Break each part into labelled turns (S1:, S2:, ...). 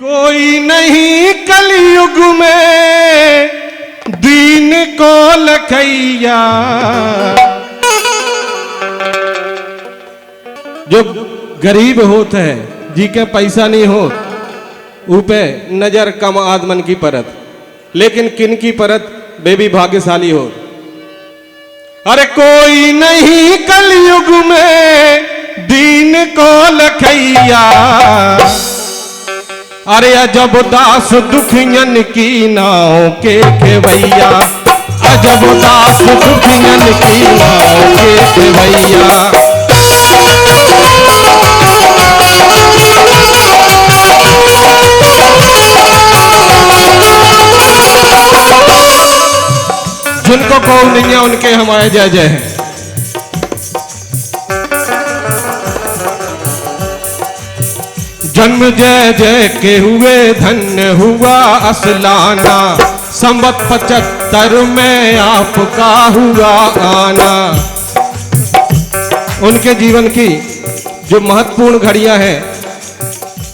S1: कोई नहीं कलयुग में दीन को लखैया। जो गरीब होते हैं जी के पैसा नहीं हो ऊपे नजर कम आदमन की परत, लेकिन किन की परत बेबी भाग्यशाली हो। अरे कोई नहीं कलयुग में दीन को लखैया। अरे अजब दास दुखियन की नाव के खेवैया। अजब दास दुखियन की नाव के खेवैया। जिनको कौन नहीं है उनके हमारे जय जय हैं। जन्म जय जय के हुए धन्य हुआ असलाना। संवत 75 में आपका हुआ आना। उनके जीवन की जो महत्वपूर्ण घड़ियां हैं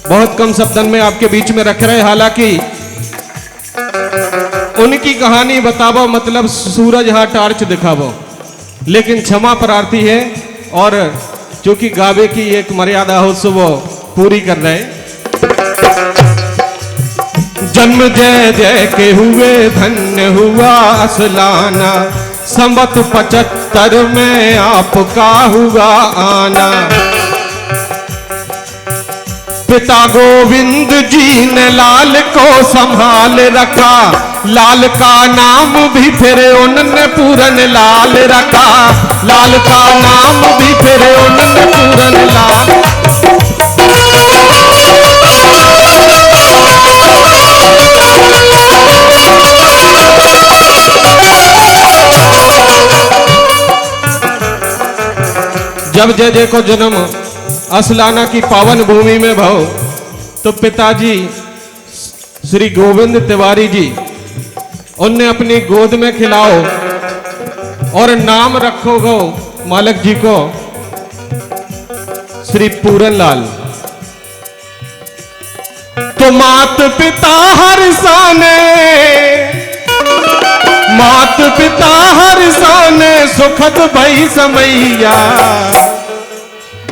S1: बहुत कम शब्दों में आपके बीच में रख रहे। हालांकि उनकी कहानी बतावो मतलब सूरज हा टार्च दिखावो, लेकिन क्षमा प्रार्थी है और चूंकि गावे की एक मर्यादा हो सो वो पूरी कर रहे। जन्म जय जय के हुए धन्य हुआ असलाना। संवत 75 में आपका हुआ आना। पिता गोविंद जी ने लाल को संभाल रखा। लाल का नाम भी फिर उन्होंने पूरन लाल रखा। लाल का नाम भी फिर उन्होंने पूरन लाल। जब जय जय को जन्म असलाना की पावन भूमि में भाव तो पिताजी श्री गोविंद तिवारी जी उनने अपनी गोद में खिलाओ और नाम रखो गो मालक जी को श्री पूरन लाल। तो मात पिता हर्षाने, मात पिता हर्षाने सुखद भई समैया।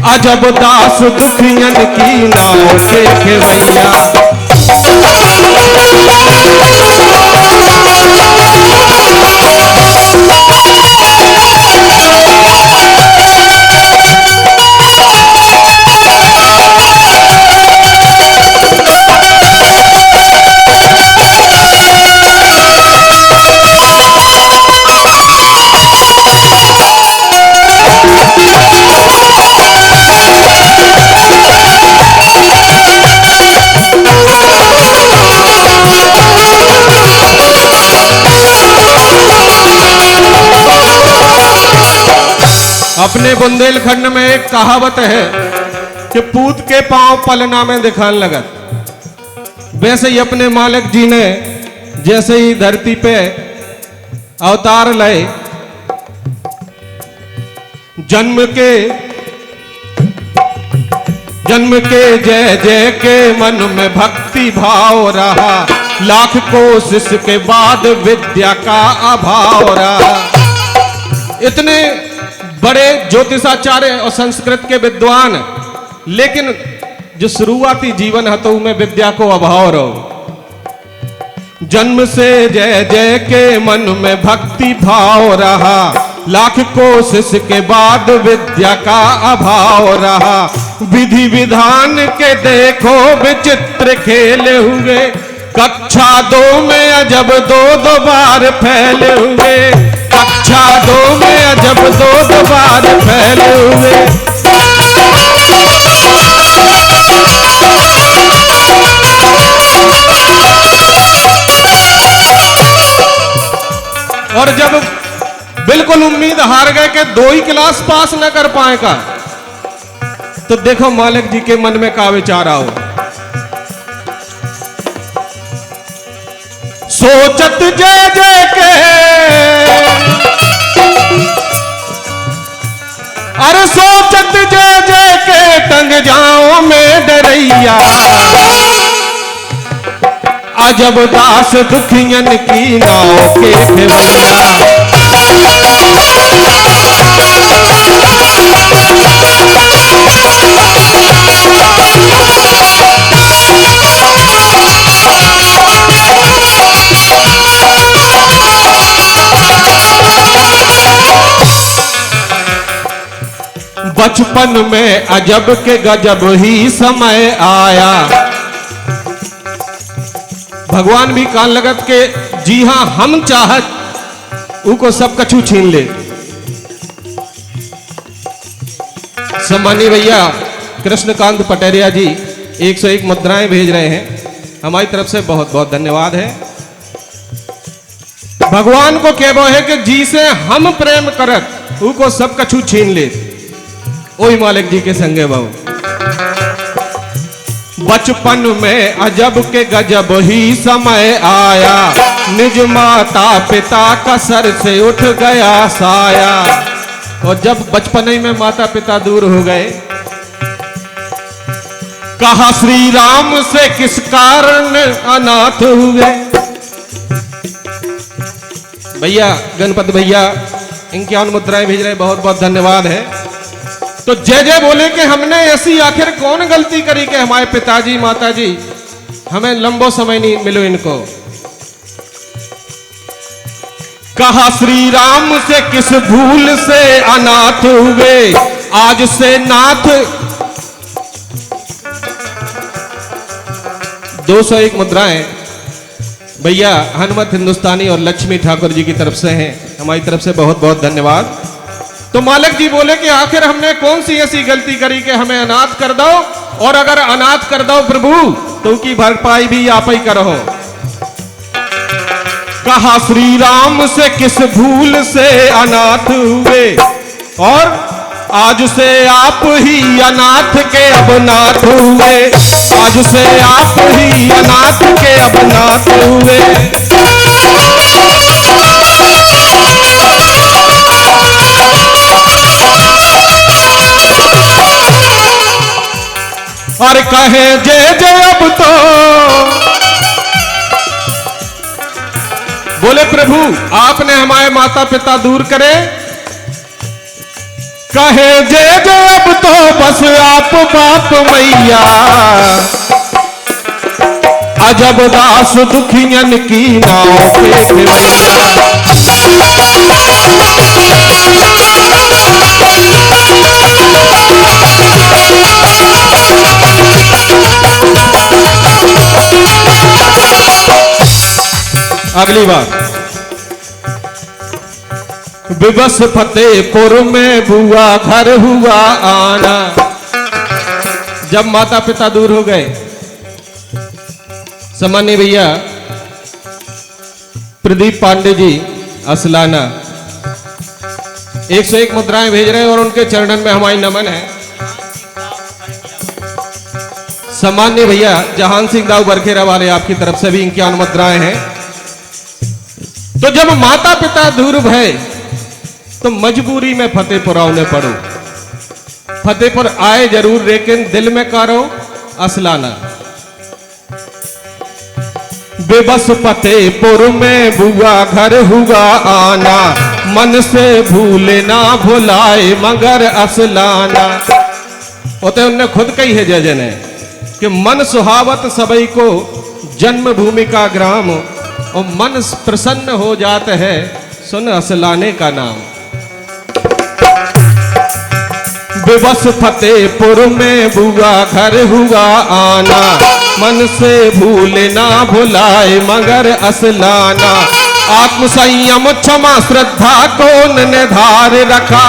S1: अजब दास दुखियन की नाव के खेवैया। अपने बुंदेलखंड में एक कहावत है कि पूत के पांव पलना में दिखान लगत। वैसे ही अपने मालिक जी ने जैसे ही धरती पे अवतार लाए, जन्म के जय जय के मन में भक्ति भाव रहा। लाख कोशिश के बाद विद्या का अभाव रहा। इतने बड़े ज्योतिषाचार्य और संस्कृत के विद्वान, लेकिन जो शुरुआती जीवन है तो उनमें विद्या को अभाव रहो। जन्म से जय जय के मन में भक्ति भाव रहा। लाख कोशिश के बाद विद्या का अभाव रहा। विधि विधान के देखो विचित्र खेले हुए। कक्षा 2 में अजब 2 बार फैले हुए। कक्षा 2 में अजब 2 बार फैले हुए। और जब बिल्कुल उम्मीद हार गए कि 2 ही क्लास पास न कर पाएगा, तो देखो मालिक जी के मन में क्या विचार आओ। सोचत जय जय के, अरे सोचत जय जय के टंग जाओ में डरैया। अजब दास दुखियन की नाव के खेवैया। बचपन में अजब के गजब ही समय आया। भगवान भी कान लगत के जी हां हम चाहत उको सब कछु छीन ले। सम्मानीय भैया कृष्णकांत पटेरिया जी 101 मुद्राएं भेज रहे हैं, हमारी तरफ से बहुत बहुत धन्यवाद है। भगवान को कहबो है कि जी से हम प्रेम करत उको सब कछु छीन ले। ओही मालिक जी के संगे बहु। बचपन में अजब के गजब ही समय आया, निज माता पिता का सर से उठ गया साया। और जब बचपन ही में माता पिता दूर हो गए, कहा श्री राम से किस कारण अनाथ हुए। भैया गणपत भैया इनकी मुद्राएं भेज रहे, बहुत बहुत धन्यवाद है। तो जय जय बोले कि हमने ऐसी आखिर कौन गलती करी कि हमारे पिताजी माताजी हमें लंबो समय नहीं मिलो इनको। कहा श्री राम से किस भूल से अनाथ हुए, आज से नाथ। 201 मुद्राएं भैया हनुमत हिंदुस्तानी और लक्ष्मी ठाकुर जी की तरफ से हैं, हमारी तरफ से बहुत बहुत धन्यवाद। तो मालिक जी बोले कि आखिर हमने कौन सी ऐसी गलती करी कि हमें अनाथ कर दो, और अगर अनाथ कर दो प्रभु तो उनकी भरपाई भी आप ही करो। कहा श्री राम से किस भूल से अनाथ हुए, और आज से आप ही अनाथ के अब नाथ हुए। आज से आप ही अनाथ के अब नाथ हुए। और कहे जय जय अब तो बोले प्रभु आपने हमारे माता पिता दूर करे। कहे जय जय अब तो बस आप बाप मैया, अजब दास दुखियन की नाव पे खेवैया। अगली बात, विवश फतेहपुर में बुआ घर हुआ आना। जब माता पिता दूर हो गए, सम्मानीय भैया प्रदीप पांडे जी असलाना 101 मुद्राएं भेज रहे हैं और उनके चरणन में हमारी नमन है। सम्मानीय भैया जहान सिंह दाऊ बरखेरा वाले आपकी तरफ से भी इनकी अनुमुद्राएं हैं। तो जब माता पिता दूर भय तो मजबूरी में फतेहपुर आने पड़ो। फतेहपुर आए जरूर लेकिन दिल में करो असलाना। बेबस फतेहपुर में बुआ घर हुआ आना, मन से भूले ना भुलाए मगर असलाना। होते उनने खुद कही है जय जने कि मन सुहावत सबई को जन्मभूमि का ग्राम, और मन प्रसन्न हो जाता है सुन असलाने का नाम। बेबस फतेहपुर में बुआ घर हुआ आना, मन से भूले ना भुलाए मगर असलाना। आत्म संयम क्षमा श्रद्धा को निधार रखा,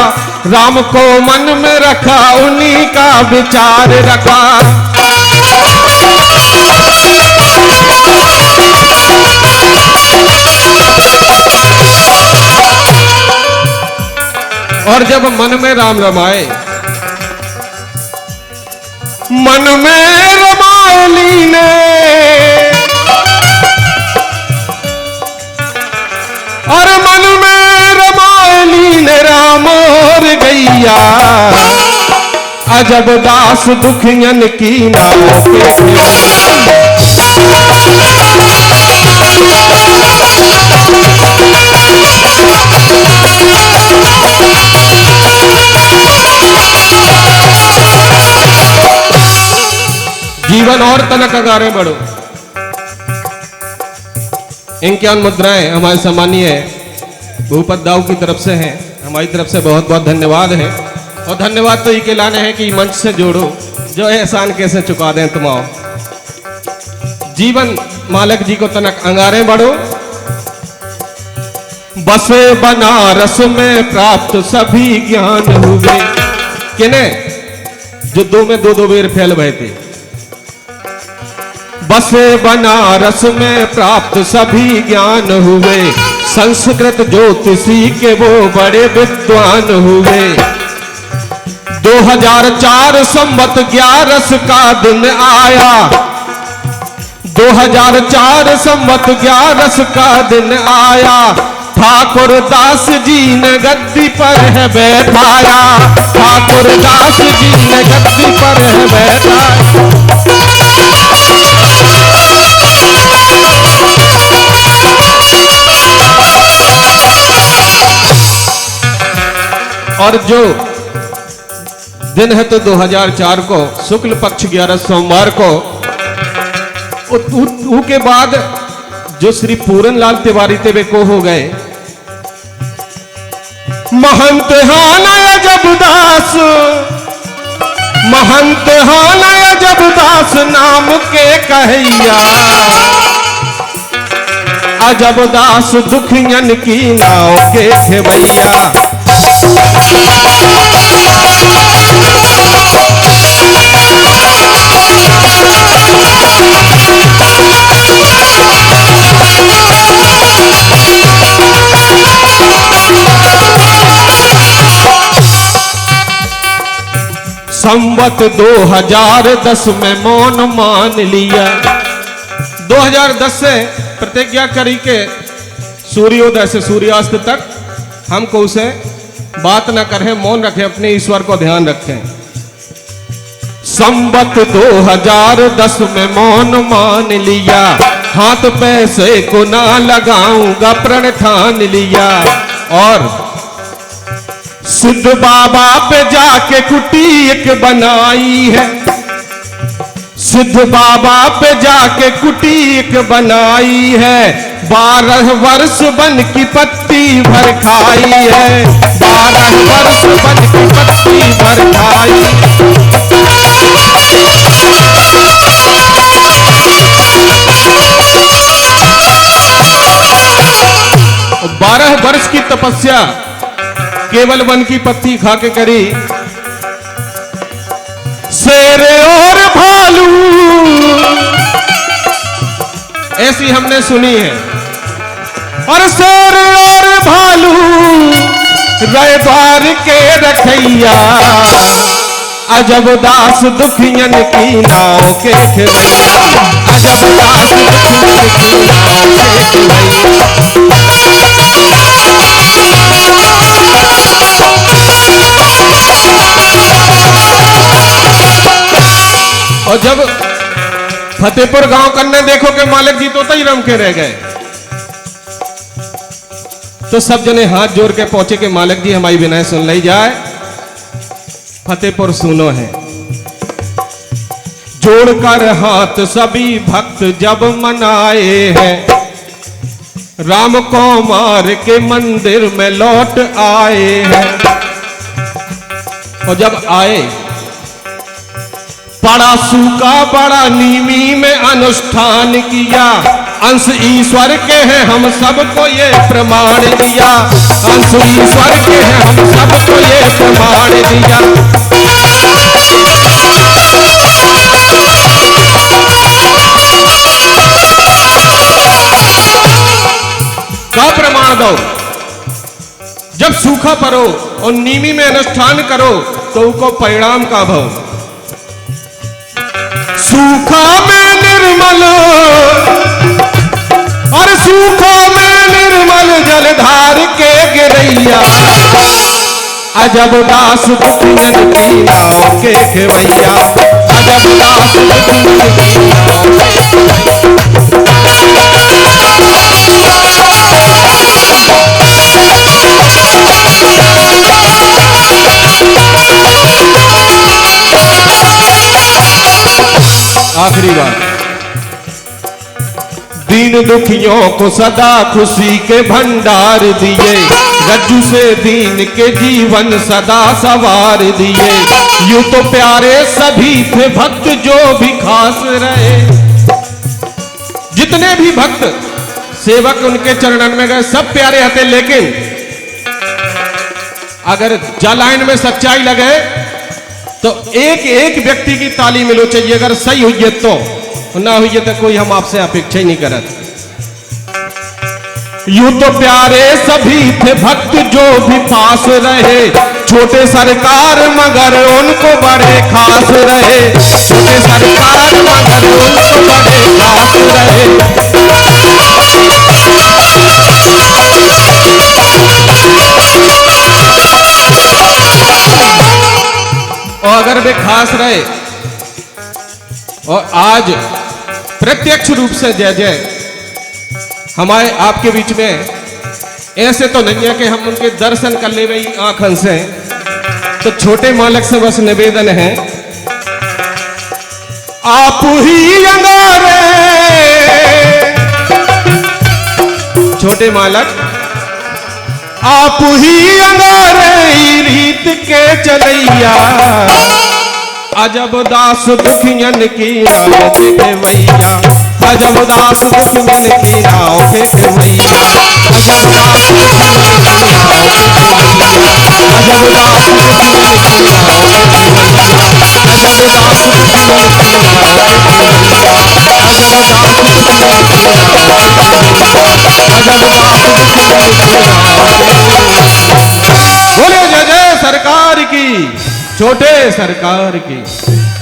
S1: राम को मन में रखा उन्हीं का विचार रखा। और जब मन में राम रमाए, मन में रमाए लीने, और मन में रमाए लीने राम और गैया, अजब दास दुखियन की नाव पे खेवैया। जन और तनक अगारे बढ़ो। इनकी मुद्राएं हमारे सम्मानीय भूपत दाऊ की तरफ से हैं, हमारी तरफ से बहुत बहुत धन्यवाद है। और धन्यवाद तो ये के लाने हैं कि मंच से जोड़ो, जो एहसान कैसे चुका दें तुम आओ। जीवन मालक जी को तनक अंगारे बढ़ो। बसे बनारस में प्राप्त सभी ज्ञान हुए, किने जो दो में दो बेर फैल भय थे। बसे बनारस में प्राप्त सभी ज्ञान हुए, संस्कृत ज्योतिषी के वो बड़े विद्वान हुए। 2004 संवत 11 का दिन आया, 2004 संवत 11 का दिन आया। ठाकुर दास जी ने गद्दी पर है बैठाया, ठाकुर दास जी ने गद्दी पर है बैठाया। और जो दिन है तो 2004 को शुक्ल पक्ष 11 सोमवार को के बाद जो श्री पूरनलाल तिवारी तेवे को हो गए महंत हानय जबदास, महंत हानय जबदास नाम के कहैया। अजबदास दुखियन की नाव के खेवैया। संवत 2010 में मौन मान लिया। 2010 से प्रतिज्ञा करी के सूर्योदय से सूर्यास्त तक हमको उसे बात न करें, मौन रखें, अपने ईश्वर को ध्यान रखें। संवत 2010 में मौन मान लिया, हाथ पैसे को ना लगाऊंगा प्रण ठान लिया। और सिद्ध बाबा पे जाके कुटी एक बनाई है, सिद्ध बाबा पे जाके कुटी एक बनाई है। 12 वर्ष बन की पत्ती भर खाई है, 12 वर्ष बन की पत्ती भर खाई। 12 वर्ष की तपस्या केवल वन की पत्ती खा के करी। शेर और भालू ऐसी हमने सुनी है। और शेर और भालू रैबार के रखैया। अजबदास दुखियन की नाव के खेवैया। अजबदास दुखियन की नाव के खेवैया। और जब फतेहपुर गांव करने देखो कि मालिक जी तो ही रम के रह गए, तो सब जने हाथ जोड़ के पहुंचे कि मालिक जी हमारी विनय सुन ली जाए। फतेहपुर सुनो है। जोड़कर हाथ सभी भक्त जब मनाए हैं, राम को मार के मंदिर में लौट आए हैं। और जब आए बड़ा सूखा बड़ा नीमी में अनुष्ठान किया। अंश ईश्वर के हैं हम सबको ये प्रमाण दिया, अंश ईश्वर के हैं हम सबको ये प्रमाण दिया। का प्रमाण दो? जब सूखा परो और नीमी में अनुष्ठान करो तो उनको परिणाम का भाव। सूखा में निर्मल और सूखा में निर्मल जलधार के गिरैया। अजबदास दुखियन की नाव के खेवैया। अजबदास दुखियन की नाव के खेवैया। आखिरी दीन दुखियों को सदा खुशी के भंडार दिए, रज्जू से दीन के जीवन सदा सवार दिए। यूं तो प्यारे सभी थे भक्त जो भी खास रहे, जितने भी भक्त सेवक उनके चरणन में गए सब प्यारे हते, लेकिन अगर लाइन में सच्चाई लगे तो एक एक व्यक्ति की ताली मिलो चाहिए। अगर सही हुई है तो, ना हुई है तो कोई हम आपसे अपेक्षा ही नहीं करत। यूं तो प्यारे सभी थे भक्त जो भी पास रहे, छोटे सरकार मगर उनको बड़े खास रहे, छोटे सरकार मगर उनको बड़े खास रहे। और अगर वे खास रहे और आज प्रत्यक्ष रूप से जय जय हमारे आपके बीच में, ऐसे तो नहीं है कि हम उनके दर्शन कर ले वही आंखन से, तो छोटे मालक से बस निवेदन है, आप ही अंगारे छोटे मालक, आप ही अंगारे रीत के चलैया, अजब दास दुखियन की राह देखे भैया, अजब दास दुखियन की राह देखे भैया, अजब दास दुखियन की राह देखे भैया, अजब दास दुखियन की राह देखे भैया, अजब दास दुखियन की राह देखे भैया, अजब दास दुखियन की राह देखे भैया, अजब दास दुखियन की राह देखे। बोले जय जय सरकार की, छोटे सरकार की।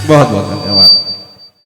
S1: बहुत बहुत धन्यवाद।